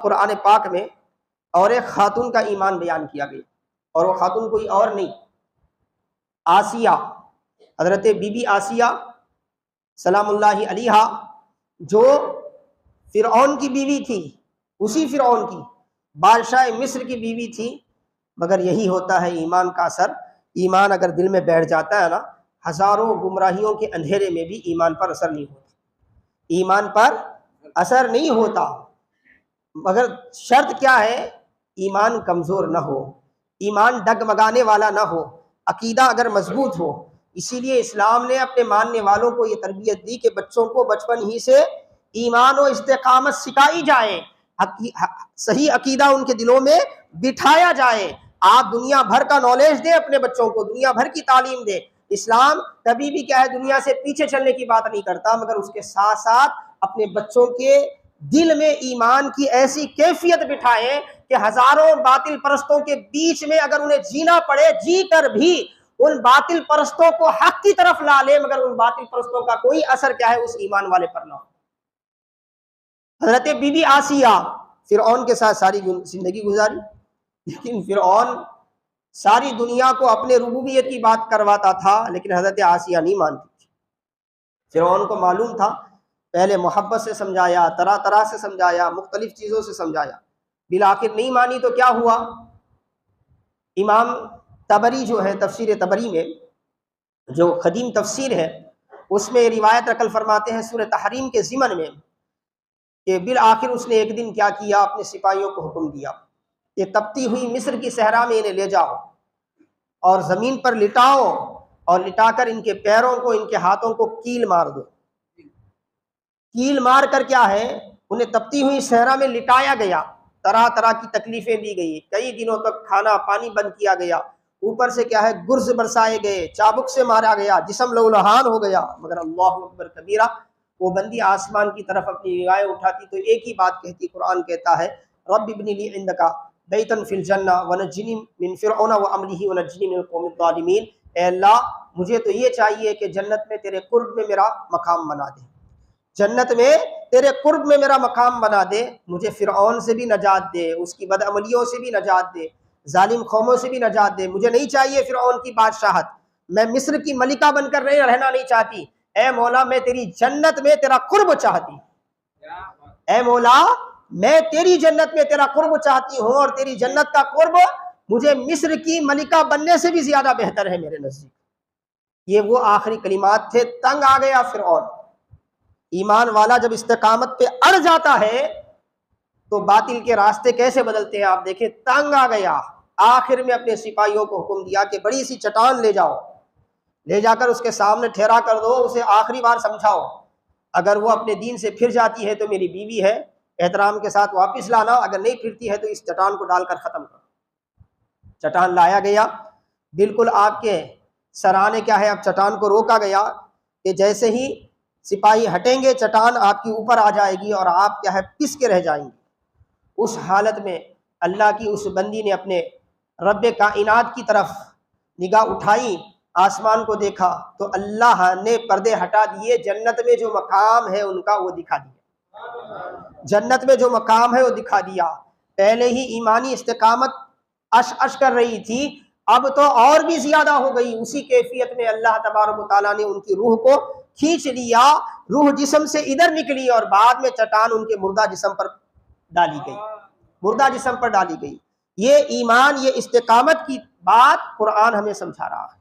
قرآن پاک میں اور ایک خاتون کا ایمان بیان کیا گیا، اور وہ خاتون کوئی اور نہیں، آسیہ، حضرت بی بی آسیہ سلام اللہ علیہا، جو فرعون کی بیوی تھی، اسی فرعون کی، بادشاہ مصر کی بیوی تھی۔ مگر یہی ہوتا ہے ایمان کا اثر، ایمان اگر دل میں بیٹھ جاتا ہے نا، ہزاروں گمراہیوں کے اندھیرے میں بھی ایمان پر اثر نہیں ہوتا، ایمان پر اثر نہیں ہوتا۔ مگر شرط کیا ہے؟ ایمان کمزور نہ ہو، ایمان ڈگمگانے والا نہ ہو، عقیدہ اگر مضبوط ہو۔ اسی لیے اسلام نے اپنے ماننے والوں کو یہ تربیت دی کہ بچوں کو بچپن ہی سے ایمان و استقامت سکھائی جائے، صحیح عقیدہ ان کے دلوں میں بٹھایا جائے۔ آپ دنیا بھر کا نالج دیں اپنے بچوں کو، دنیا بھر کی تعلیم دیں۔ اسلام کبھی بھی کیا ہے، دنیا سے پیچھے چلنے کی بات نہیں کرتا، مگر اس کے ساتھ ساتھ اپنے بچوں کے دل میں ایمان کی ایسی کیفیت بٹھائیں کہ ہزاروں باطل پرستوں کے بیچ میں اگر انہیں جینا پڑے، جی کر بھی ان باطل پرستوں کو حق کی طرف لا لے، مگر ان باطل پرستوں کا کوئی اثر کیا ہے اس ایمان والے پر نہ ہو۔ حضرت بی بی آسیہ فرعون کے ساتھ ساری زندگی گزاری، لیکن فرعون ساری دنیا کو اپنے ربوبیت کی بات کرواتا تھا، لیکن حضرت آسیہ نہیں مانتی تھی۔ فرعون کو معلوم تھا، پہلے محبت سے سمجھایا، طرح طرح سے سمجھایا، مختلف چیزوں سے سمجھایا، بالآخر نہیں مانی تو کیا ہوا؟ امام طبری جو ہے، تفسیر طبری میں جو قدیم تفسیر ہے، اس میں روایت نقل فرماتے ہیں سورہ تحریم کے ضمن میں کہ بالآخر اس نے ایک دن کیا کیا، اپنے سپاہیوں کو حکم دیا کہ تپتی ہوئی مصر کی صحرا میں انہیں لے جاؤ اور زمین پر لٹاؤ، اور لٹا کر ان کے پیروں کو، ان کے ہاتھوں کو کیل مار دو۔ کیل مار کر کیا ہے، انہیں تپتی ہوئی صحرا میں لٹایا گیا، طرح طرح کی تکلیفیں دی گئی، کئی دنوں تک کھانا پانی بند کیا گیا، اوپر سے کیا ہے گرز برسائے گئے، چابک سے مارا گیا، جسم لہولہان ہو گیا۔ مگر اللہ اکبر کبیرہ، وہ بندی آسمان کی طرف اپنی نگاہیں اٹھاتی تو ایک ہی بات کہتی، قرآن کہتا ہے رب ابن لی عندک بیتا فی الجنہ ونجنی من فرعون وعملہ ونجنی من القوم الظالمین۔ اے اللہ، مجھے تو یہ چاہیے کہ جنت میں تیرے قرب میں میرا مقام بنا دے، جنت میں تیرے قرب میں میرا مقام بنا دے، مجھے فرعون سے بھی نجات دے، اس کی بدعملیوں سے بھی نجات دے، ظالم قوموں سے بھی نجات دے۔ مجھے نہیں چاہیے فرعون کی بادشاہت، میں مصر کی ملکہ بن کر رہنا نہیں چاہتی، اے مولا میں تیری جنت میں تیرا قرب چاہتی، اے مولا میں تیری جنت میں تیرا قرب چاہتی ہوں، اور تیری جنت کا قرب مجھے مصر کی ملکہ بننے سے بھی زیادہ بہتر ہے میرے نزدیک۔ یہ وہ آخری کلمات تھے۔ تنگ آ گیا فرعون۔ ایمان والا جب استقامت پہ اڑ جاتا ہے تو باطل کے راستے کیسے بدلتے ہیں آپ دیکھیں۔ تنگ آ گیا، آخر میں اپنے سپاہیوں کو حکم دیا کہ بڑی سی چٹان لے جاؤ، لے جا کر اس کے سامنے ٹھہرا کر دو، اسے آخری بار سمجھاؤ، اگر وہ اپنے دین سے پھر جاتی ہے تو میری بیوی ہے، احترام کے ساتھ واپس لانا، اگر نہیں پھرتی ہے تو اس چٹان کو ڈال کر ختم کرو۔ چٹان لایا گیا، بالکل آپ کے سرانے کیا ہے، اب چٹان کو روکا گیا کہ جیسے ہی سپاہی ہٹیں گے چٹان آپ کی اوپر آ جائے گی اور آپ کیا ہے پس کے رہ جائیں گے۔ اس حالت میں اللہ کی اس بندی نے اپنے رب کائنات کی طرف نگاہ اٹھائی، آسمان کو دیکھا تو اللہ نے پردے ہٹا دیے، جنت میں جو مقام ہے ان کا وہ دکھا دیا، جنت میں جو مقام ہے وہ دکھا دیا۔ پہلے ہی ایمانی استقامت اش کر رہی تھی، اب تو اور بھی زیادہ ہو گئی۔ اسی کیفیت میں اللہ تبارک و تعالیٰ نے ان کی روح کو کھینچ لیا، روح جسم سے ادھر نکلی اور بعد میں چٹان ان کے مردہ جسم پر ڈالی گئی، مردہ جسم پر ڈالی گئی۔ یہ ایمان، یہ استقامت کی بات قرآن ہمیں سمجھا رہا ہے۔